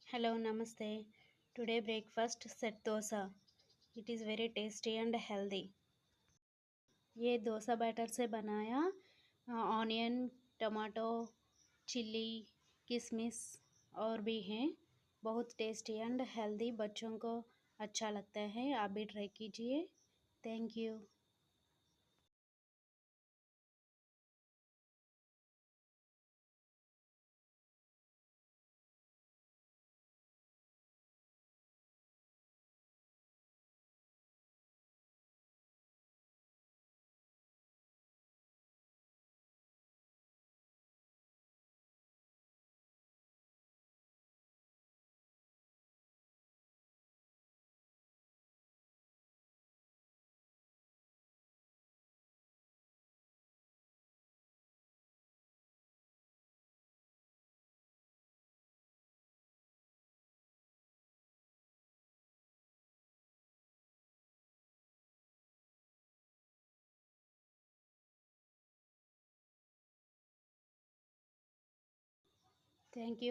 Hello, namaste. Today breakfast set dosa. It is very tasty and healthy. ये dosa batter से बनाया onion, tomato, chilli, किशमिश और भी हैं। बहुत टेस्टी एंड हेल्दी, बच्चों को अच्छा लगता है। आप भी ट्राई कीजिए। Thank you. Thank you.